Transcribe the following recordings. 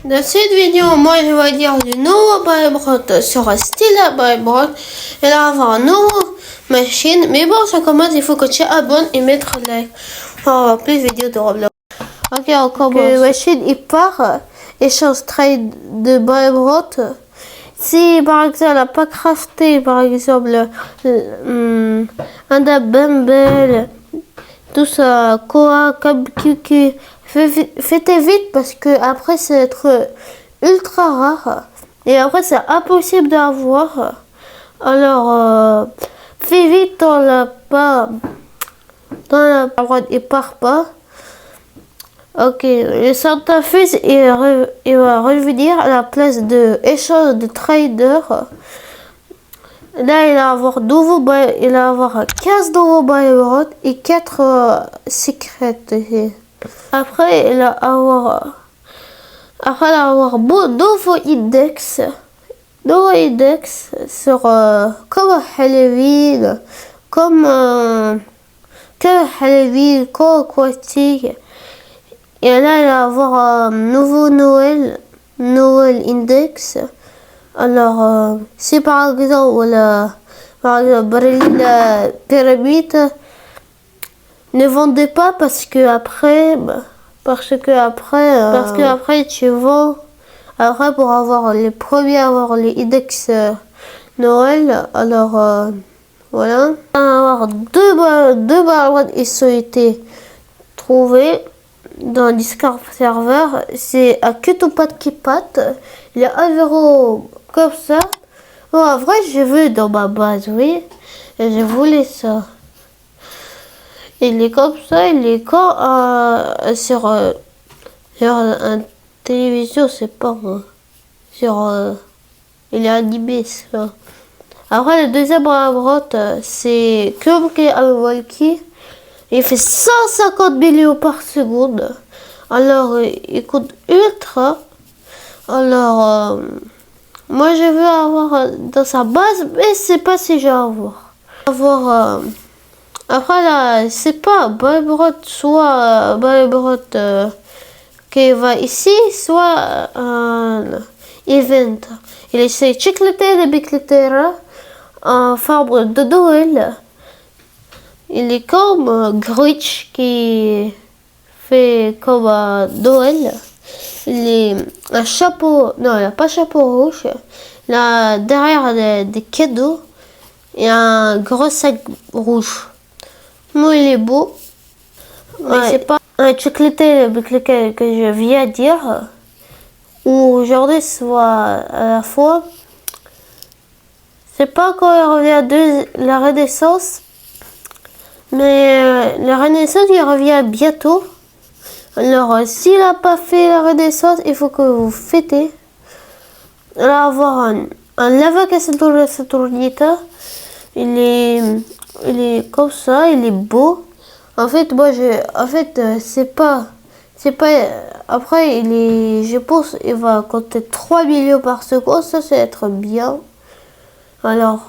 Dans cette vidéo, moi je vais dire du nouveau Bybrot sur Stila Bybrot. Il va avoir une nouvelle machine. Mais bon, ça commence, il faut que tu abonnes et mettre like. On va voir plus de vidéos de Roblox. Ok, on commence. Machine, il part et change trade de Bybrot. Si par exemple, elle n'a pas crafté, par exemple, un Bumble, tout ça, Koa, QQ, faites vite parce que après c'est être ultra rare et après c'est impossible d'avoir. Alors fais vite dans la droite, il part pas. Ok, le Santa Fuse il va revenir à la place de échange de trader. Là, il va avoir 15 nouveaux Bybrot et 4 secrets. Après, il va avoir nouveau index. Nouveau index sur comme Halloween, comme Halloween, comme aquatique. Et là, il va avoir nouveau Noël index. Alors, si par exemple, la pyramide, ne vendez pas parce que après tu vends. Après, pour avoir les premiers, avoir les index Noël. Alors, voilà. On va avoir deux Bybrot qui ont été trouvés dans Discord server. C'est à Kutupat Kipat. Il y a 1 € comme ça. Bon, en vrai, je veux dans ma base, oui. Et je voulais ça. Il est comme ça, il est quand sur un télévision, c'est pas moi. Il est animé, ça. Après, le deuxième Bybrot, c'est comme Walkie. Il fait 150 millions par seconde. Alors, il coûte ultra. Alors, moi je veux avoir dans sa base, mais c'est pas si je vais avoir. Après là, c'est pas Bybrot, soit Bybrot qui va ici, soit event. Il essaie de checker les biclétères en forme de Noël. Il est comme Grinch qui fait comme Noël. Il est un chapeau, non, il n'a pas chapeau rouge. Là, derrière des cadeaux, il y a un gros sac rouge. Moi, il est beau. Mais c'est pas un chocolat que je viens de dire. Ou aujourd'hui, soit à la fois. C'est pas quand il revient de la Renaissance. Mais la Renaissance, il revient bientôt. Alors, s'il n'a pas fait la Renaissance, il faut que vous fêtez. Il va avoir un lava Casatornita. Il est comme ça, il est beau. En fait, moi, c'est pas. Après, je pense, il va compter 3 millions par seconde. Ça, c'est être bien. Alors,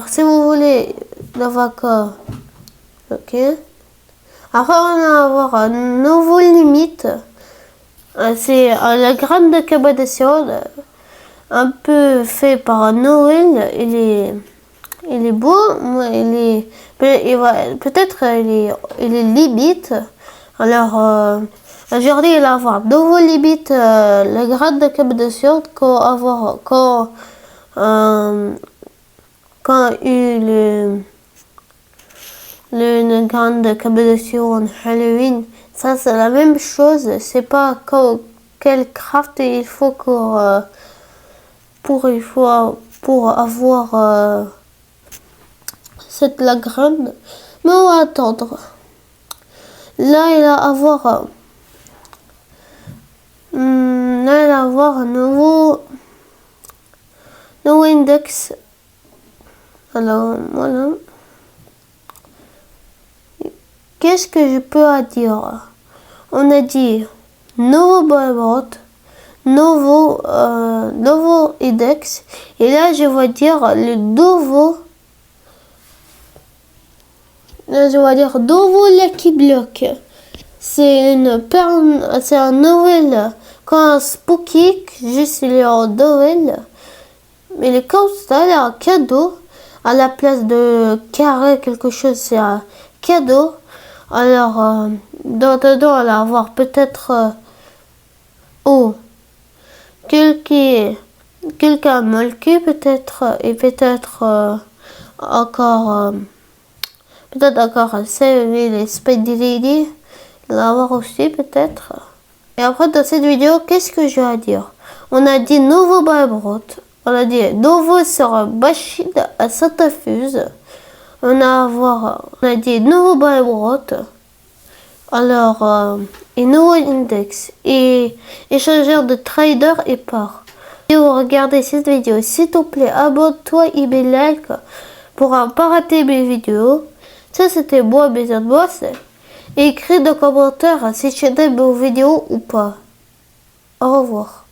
si vous voulez l'avaca, ok. Après, on va avoir un nouveau limite. C'est la grande cabadation, un peu fait par Noël. Il est beau, peut-être il est limite. Alors, aujourd'hui, il va avoir nouveau limite, la grande cabadation quand une grande cabadation Halloween. Ça, c'est la même chose. C'est pas quel craft il faut pour avoir cette la grande. Mais on va attendre. Là, il va avoir un nouveau index. Alors, voilà. Qu'est-ce que je peux dire? On a dit nouveau Bybrot, nouveau index. Et là, je vais dire le nouveau. Là, je vais dire nouveau Lucky Block. C'est un Noël quand un spooky, juste il est en Noël. Mais les comme ça, il y a un cadeau. À la place de carré, quelque chose, c'est un cadeau. Alors, dedans, on va avoir peut-être quelqu'un molki, peut-être, et peut-être encore, peut-être encore Savvy les Speedy Lady. Il va avoir aussi, peut-être. Et après, dans cette vidéo, qu'est-ce que je vais dire? On a dit nouveau Babrot. On a dit nouveau sur Bachid à Sainte-Fuse. On a dit nouveau Babrot. Alors, et nouveau index. Et échangeur de trader et part. Si vous regardez cette vidéo, s'il te plaît, abonne-toi et mets like pour ne pas rater mes vidéos. Ça, c'était moi, mes boss. Et écris dans les commentaires si tu aimes mes vidéos ou pas. Au revoir.